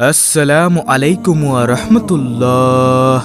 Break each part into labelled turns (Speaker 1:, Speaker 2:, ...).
Speaker 1: আসসালামু আলাইকুম ওয়া রাহমাতুল্লাহ।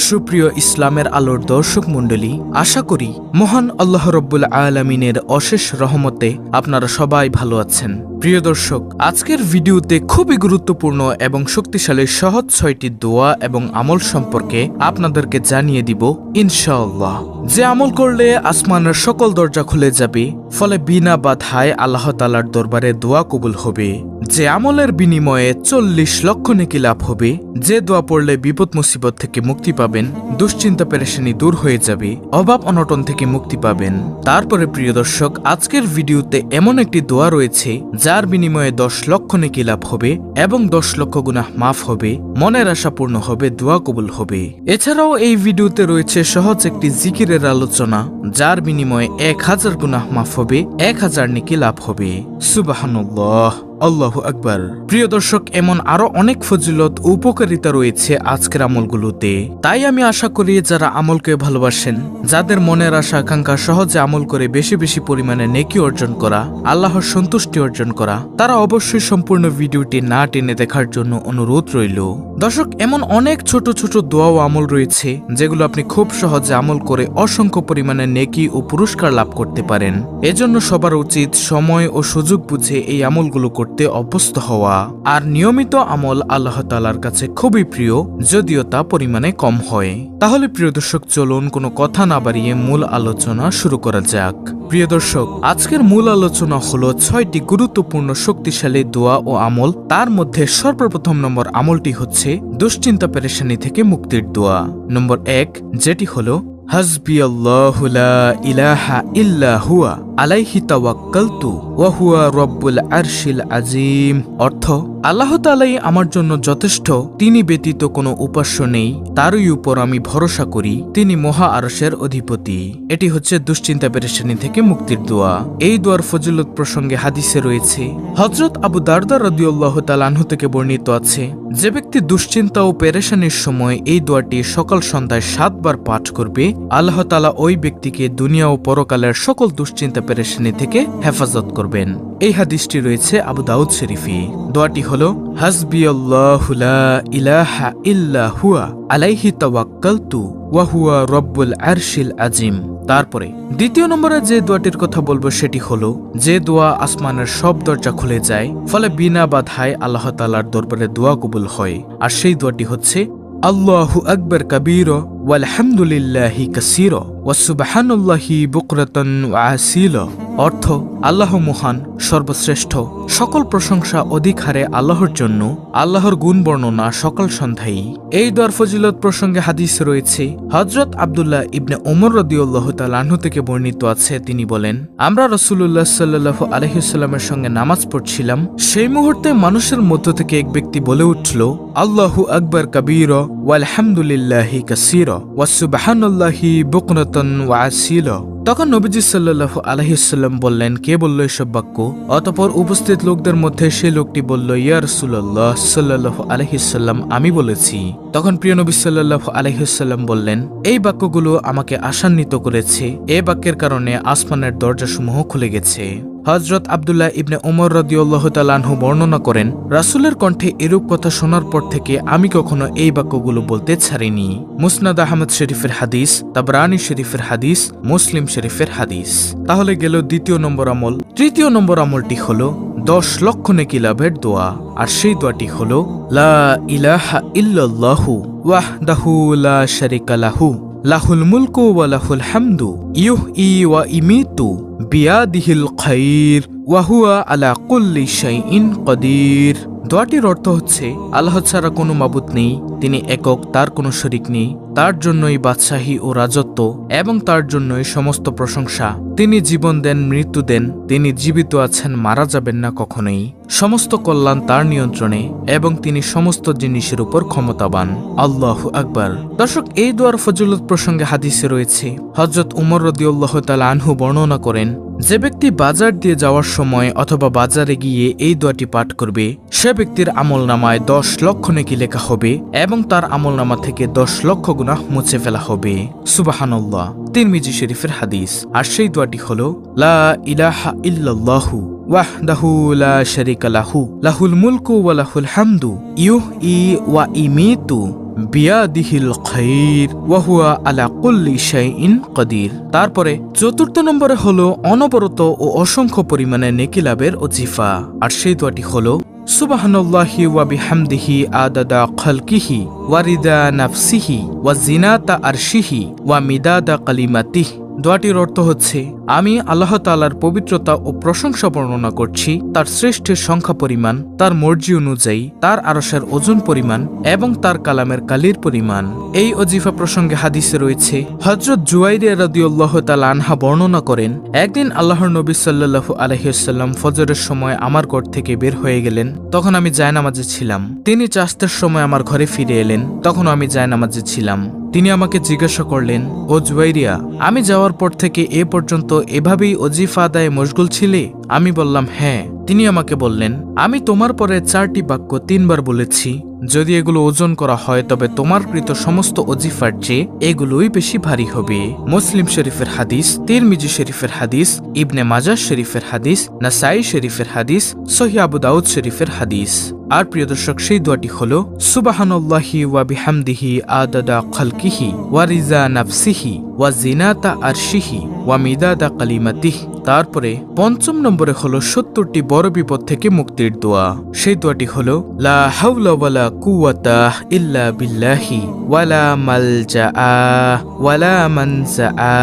Speaker 1: সুপ্রিয় ইসলামের আলোর দর্শক মণ্ডলী, আশা করি মহান আল্লাহ রব্বুল আলামিনের অশেষ রহমতে আপনারা সবাই ভালো আছেন। প্রিয় দর্শক, আজকের ভিডিওতে খুবই গুরুত্বপূর্ণ এবং শক্তিশালী সহজ 6টি দোয়া এবং আমল সম্পর্কে আপনাদেরকে জানিয়ে দিব ইনশাআল্লাহ। যে আমল করলে আসমানের সকল দরজা খুলে যাবে, ফলে বিনা বাধায় আল্লাহ তাআলার দরবারে দোয়া কবুল হবে। যে আমলের বিনিময়ে 40 লক্ষ নেকি লাভ হবে। যে দোয়া পড়লে বিপদ মুসিবত থেকে মুক্তি পাবেন, দুশ্চিন্তা পেরেশানি দূর হয়ে যাবে, অভাব অনটন থেকে মুক্তি পাবেন। তারপরে প্রিয় দর্শক, আজকের ভিডিওতে এমন একটি দোয়া রয়েছে যার বিনিময়ে 10 লক্ষ নেকি লাভ হবে এবং 10 লক্ষ গুনাহ মাফ হবে, মনের আশা পূর্ণ হবে, দোয়া কবুল হবে। এছাড়াও এই ভিডিওতে রয়েছে সহজ একটি জিকিরের আলোচনা যার বিনিময়ে 1000 গুনাহ মাফ হবে, 1000 নেকি লাভ হবে। সুবহানাল্লাহ, আল্লাহু আকবার। প্রিয় দর্শক, এমন আরো অনেক ফজিলত ও উপকারিতা রয়েছে আজকের আমলগুলোতে। তাই আমি আশা করি যারা আমলকে ভালোবাসেন, যাদের মনের আশা আকাঙ্ক্ষা সহজে আমল করে বেশি বেশি পরিমাণে নেকি অর্জন করা, আল্লাহর সন্তুষ্টি অর্জন করা, তারা অবশ্যই সম্পূর্ণ ভিডিওটি না টেনে দেখার জন্য অনুরোধ রইল। দর্শক, এমন অনেক ছোট ছোট দোয়া ও আমল রয়েছে যেগুলো আপনি খুব সহজে আমল করে অসংখ্য পরিমাণে নেকি ও পুরস্কার লাভ করতে পারেন। এজন্য সবার উচিত সময় ও সুযোগ বুঝে এই আমলগুলো করতে অভ্যস্ত হওয়া। আর নিয়মিত আমল আল্লাহ তাআলার কাছে খুবই প্রিয়, যদিও তা পরিমাণে কম হয়। তাহলে প্রিয় দর্শক, চলুন কোনো কথা না বাড়িয়ে মূল আলোচনা শুরু করা যাক। প্রিয় দর্শক, আজকের মূল আলোচনা হলো 6টি গুরুত্বপূর্ণ শক্তিশালী দোয়া ও আমল। তার মধ্যে সর্বপ্রথম নম্বর আমলটি হচ্ছে দুশ্চিন্তা পেরেশানি থেকে মুক্তির দোয়া। নম্বর 1, যেটি হলো হাসবি আল্লাহু লা ইলাহা ইল্লা হুয়া আলাইহি তাওয়াক্কালতু ওয়া হুয়া রব্বুল আরশিল আযীম। অর্থ, আল্লাহ তাআলাই আমার জন্য যথেষ্ট, তিনি ব্যতীত কোনো উপাস্য নেই, তারই উপর আমি ভরসা করি, তিনি মহা আরশের অধিপতি। এটি হচ্ছে দুশ্চিন্তা পেরেশানি থেকে মুক্তির দোয়া। এই দোয়ার ফজিলত প্রসঙ্গে হাদিসে রয়েছে, হযরত আবু দারদা রাদিয়াল্লাহু তাআলা আনহু থেকে বর্ণিত আছে, যে ব্যক্তি দুশ্চিন্তা ও পেরেশানির সময় এই দোয়াটি সকাল সন্ধ্যায় 7 বার পাঠ করবে, আল্লাহ তাআলা ওই ব্যক্তিকে দুনিয়া ও পরকালের সকল দুশ্চিন্তা পেরেশানি থেকে হেফাজত করবেন। এই হাদিসটি রয়েছে আবু দাউদ শরীফে। দোয়াটি হলো হাসবি আল্লাহু লা ইলাহা ইল্লা হুয়া আলাইহি তাওয়াক্কালতু ওয়া হুয়া রব্বুল আরশিল আযীম। তারপরে দ্বিতীয় নম্বরে যে দোয়াটির কথা বলবো সেটি হলো, যে দোয়া আসমানের সব দরজা খুলে যায়, ফলে বিনা বাধায় আল্লাহ তাআলার দরবারে দোয়া কবুল হয়। আর সেই দোয়াটি হচ্ছে আল্লাহু আকবার কাবীরা ওয়ালহামদুলিল্লাহি কাসীরা ওয়া সুবহানাল্লাহি বুকরাতান ওয়া আসীলা। অর্থ, আল্লাহ মহান, সর্বশ্রেষ্ঠ, সকল প্রশংসা অধিক হারে আল্লাহর জন্য, আল্লাহর গুণ বর্ণনা সকাল সন্ধ্যায়। এই দোয়ার ফজিলত প্রসঙ্গে হাদিস রয়েছে, হযরত আব্দুল্লাহ ইবনে ওমর রাদিয়াল্লাহু তাআলা আনহু থেকে বর্ণিত আছে, তিনি বলেন, আমরা রাসূলুল্লাহ সাল্লাল্লাহু আলাইহি ওয়াসাল্লামের সঙ্গে নামাজ পড়ছিলাম। সেই মুহূর্তে মানুষের মধ্য থেকে এক ব্যক্তি বলে উঠল, আল্লাহু আকবার কাবীরা ওয়ালহামদুলিল্লাহি কাসীরা ওয়া সুবহানাল্লাহি বুকরাতান ওয়া আসীলা। তখন নবীজি সাল্লাল্লাহু আলাইহি ওয়াসাল্লাম বললেন, কে বলল এসব বাক্য? অতঃপর উপস্থিত লোকদের মধ্যে সে লোকটি বলল, ইয়া রাসূলুল্লাহ সাল্লাল্লাহু আলাইহি ওয়াসাল্লাম, আমি বলেছি। তখন প্রিয় নবী সাল্লাল্লাহু আলাইহি ওয়াসাল্লাম বললেন, এই বাক্যগুলো আমাকে আশান্বিত করেছে, এই বাক্যের কারণে আসমানের দরজাসমূহ খুলে গেছে। হযরত আব্দুল্লাহ ইবনে ওমর রাদিয়াল্লাহু তাআলা আনহু বর্ণনা করেন, রাসূলের কণ্ঠে এরূপ কথা শোনার পর থেকে আমি কখনো এই বাক্যগুলো বলতে ছাড়িনি। মুসনাদ আহমদ শরীফের হাদিস, তাবরানী শরীফের হাদিস, মুসলিম শরীফের হাদিস। তাহলে গেল দ্বিতীয় নম্বর আমল। তৃতীয় নম্বর আমলটি হলো 10 লক্ষ নেকি লাভের দোয়া। আর সেই দোয়াটি হলো লা ইলাহা ইল্লাল্লাহু ওয়াহদাহু লা শারীকা লাহু লাহুল মুলকু ওয়া লাহুল হামদু ইউহয়ি ওয়া ইমীতু বিয়াদিহিল খায়র ওয়া হুয়া আলা কুল্লি শাইইন কাদির। দোয়াটির অর্থ হচ্ছে, আল্লাহ ছাড়া কোনো মাবুদ নেই, তিনি একক, তার কোনো শরীক নেই, তার জন্যই বাদশাহী ও রাজত্ব এবং তার জন্যই সমস্ত প্রশংসা। তিনি জীবন দেন, মৃত্যু দেন, তিনি জীবিত আছেন, মারা যাবেন না কখনোই। সমস্ত কল্যাণ তার নিয়ন্ত্রণে এবং তিনি সমস্ত জিনিসের উপর ক্ষমতাবান। আল্লাহু আকবার। দর্শক, এই দোয়ার ফজিলত প্রসঙ্গে হাদিসে রয়েছে, হযরত উমর রাদিয়াল্লাহু তাআলা আনহু বর্ণনা করেন, যে ব্যক্তি বাজার দিয়ে যাওয়ার সময় অথবা বাজারে গিয়ে এই দোয়াটি পাঠ করবে, সে ব্যক্তির আমলনামায় 10 লক্ষ নেকি লেখা হবে এবং তার আমলনামা থেকে 10 লক্ষ গুনাহ মুছে ফেলা হবে। সুবহানাল্লাহ। তিরমিজি শরীফের হাদিস। আর সেই দোয়াটি হলো লা ইলাহা ইল্লাল্লাহু ওয়াহদাহু লা শারীকা লাহু লাহুল মুলকু ওয়া লাহুল হামদু ইউহয়ি ওয়া ইমীতু বিয়াদিহিল খায়র ওয়া হুয়া আলা কুল্লি শাইইন কাদির। তারপরে চতুর্থ নম্বরে হলো অনবরত ও অসংখ্য পরিমাণে নেকি লাভের ওজিফা। আর সেই দোয়াটি হলো সুবহানাল্লাহি ওয়া বিহামদিহি আদাদা খালকিহি ওয়া রিদা নাফসিহি ওয়া জিনাতা আরশিহি ওয়া মিদাদা কালিমাতিহি। দোয়াটির অর্থ হচ্ছে, আমি আল্লাহ তাআলার পবিত্রতা ও প্রশংসা বর্ণনা করছি, তার সৃষ্টির সংখ্যা পরিমাণ, তার মর্জি অনুযায়ী, তার আরশের ওজন পরিমাণ এবং তার কালামের কালির পরিমাণ। এই ওজিফা প্রসঙ্গে হাদিসে রয়েছে, হযরত জুয়াইরিয়া রাদিয়াল্লাহু তাআলা আনহা বর্ণনা করেন, একদিন আল্লাহর নবী সাল্লাল্লাহু আলাইহি ওয়াসাল্লাম ফজরের সময় আমার ঘর থেকে বের হয়ে গেলেন। তখন আমি জায়নামাজে ছিলাম। তিনি চাস্তের সময় আমার ঘরে ফিরে এলেন। তখন আমি জায়নামাজে ছিলাম। তিনি আমাকে জিজ্ঞাসা করলেন, ও জুয়াইরিয়া, আমি যাওয়ার পর থেকে এ পর্যন্ত এভাবেই ওজিফা আদায়ে মশগুল ছিলে? আমি বললাম, হ্যাঁ। তিনি আমাকে বললেন, আমি তোমার পরে 4টি বাক্য 3 বার বলেছি। যদি এগুলো ওজন করা হয় তবে তোমার কৃত সমস্ত ওজিফার চেয়ে এগুলোই বেশি ভারী হবে। মুসলিম শরীফের হাদিস, তিরমিজি শরীফের হাদিস, ইবনে মাজাহ শরীফের হাদিস, নাসাই শরীফের হাদিস, সহিহ আবু দাউদ শরীফের হাদিস। আর প্রিয় দর্শক, সেই দোয়াটি হলো সুবহানাল্লাহি ওয়া বিহামদিহি আদাদা খালকিহি ওয়া রিজা নাফসিহি ওয়া জিনাতা আরশিহি ওয়া মিদাদা কালিমাতিহি। তারপরে 5ম নম্বরে হলো 70টি বড় বিপদ থেকে মুক্তির দোয়া। সেই দোয়াটি হলো লা হাওলা ওয়ালা কুওয়াতা ইল্লা বিল্লাহি ওয়ালা মালজাআ ওয়ালা মানজাআ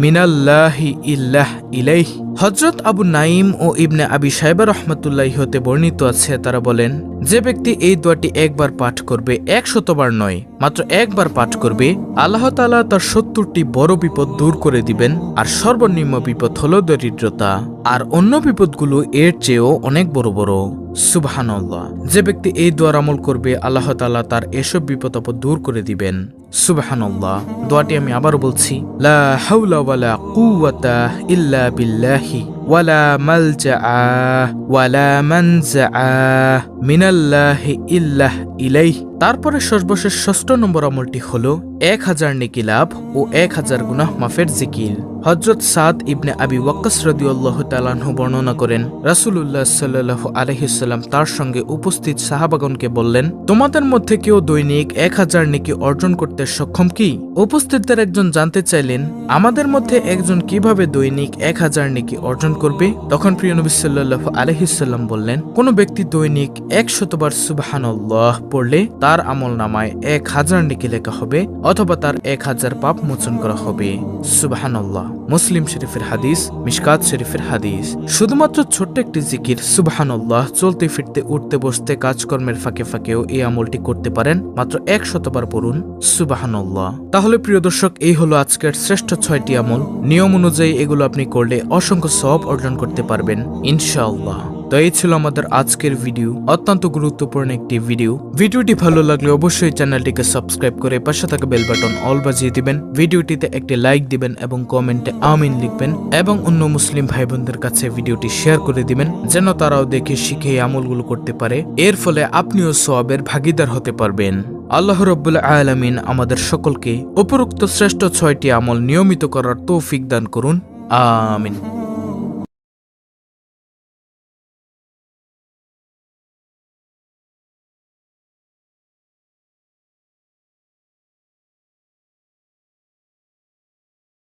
Speaker 1: মিনাল্লাহি ইল্লাহ ইলাইহি। হযরত আবু নাঈম ও ইবনে আবি শায়বা রাহমাতুল্লাহি হতে বর্ণিত আছে, তারা বলেন, যে ব্যক্তি এই দোয়াটি একবার পাঠ করবে, 100 বার নয়, মাত্র একবার পাঠ করবে, আল্লাহ তাআলা তার 70টি বড় বিপদ দূর করে দিবেন। আর সর্বনিম্ন বিপদ হলো দরিদ্রতা, আর অন্য বিপদগুলো এর চেয়েও অনেক বড় বড়। সুবহানাল্লাহ। যে ব্যক্তি এই দোয়ার আমল করবে, আল্লাহ তাআলা তার এসব বিপদ আপদ দূর করে দিবেন। সুবহানাল্লাহ। দোয়াটি আমি আবারও বলছি, লা হাওলা ওয়ালা কুওয়াতা ইল্লা বিল্লাহি ওয়ালা মালজাআ ওয়ালা মানজাআ মিনাল্লাহি ইল্লাহ ইলাইহি। তারপরে সর্বশেষ 6ষ্ঠ নম্বর আমলটি হলো 1000 নেকি লাভ ও 1000 গুনাহ মাফের জিকির। হযরত সাদ ইবনে আবি ওয়াক্কাস রাদিয়াল্লাহু তাআলা আনহু বর্ণনা করেন, রাসূলুল্লাহ সাল্লাল্লাহু আলাইহি ওয়াসাল্লাম তার সঙ্গে উপস্থিত সাহাবাগণকে বললেন, তোমাদের মধ্যে কেউ দৈনিক 1000 নেকি অর্জন করতে সক্ষম কি? উপস্থিতদের একজন জানতে চাইলেন, আমাদের মধ্যে একজন কিভাবে দৈনিক 1000 নেকি অর্জন করবে? তখন প্রিয় নবী সাল্লাল্লাহু আলাইহি ওয়াসাল্লাম বললেন, কোন ব্যক্তি দৈনিক 100 বার সুবহানাল্লাহ পড়লে তার আমলনামায় 1000 নেকি লেখা হবে, অথবা তার 1000 পাপ মোচন করা হবে। সুবহানাল্লাহ। মুসলিম শরীফের হাদিস, মিশকাত শরীফের হাদিস। শুধুমাত্র ছোট্ট একটি জিকির সুবহানাল্লাহ, চলতে ফিরতে উঠতে বসতে কাজকর্মের ফাঁকে ফাঁকেও এই আমলটি করতে পারেন। মাত্র 100 বার পড়ুন সুবহানাল্লাহ। তাহলে প্রিয় দর্শক, এই হলো আজকের শ্রেষ্ঠ 6টি আমল। নিয়ম অনুযায়ী এগুলো আপনি করলে অসংখ্য সওয়াব অর্জন করতে পারবেন ইনশাআল্লাহ। তো এই ছিল আমাদের আজকের ভিডিও, অত্যন্ত গুরুত্বপূর্ণ একটি ভিডিও। ভিডিওটি ভালো লাগলে অবশ্যই চ্যানেলটিকে সাবস্ক্রাইব করে পাশে থাকা বেল বাটন অল বাজিয়ে দিবেন। ভিডিওটিতে একটি লাইক দিবেন এবং কমেন্টে আমিন লিখবেন, এবং অন্য মুসলিম ভাই বোনদের কাছে ভিডিওটি শেয়ার করে দিবেন, যেন তারাও দেখে শিখে এই আমলগুলো করতে পারে। এর ফলে আপনিও সওয়াবের ভাগীদার হতে পারবেন। আল্লাহ রাব্বুল আলামিন আমাদের সকলকে উপরোক্ত শ্রেষ্ঠ 6টি আমল নিয়মিত করার তৌফিক দান করুন। আমিন।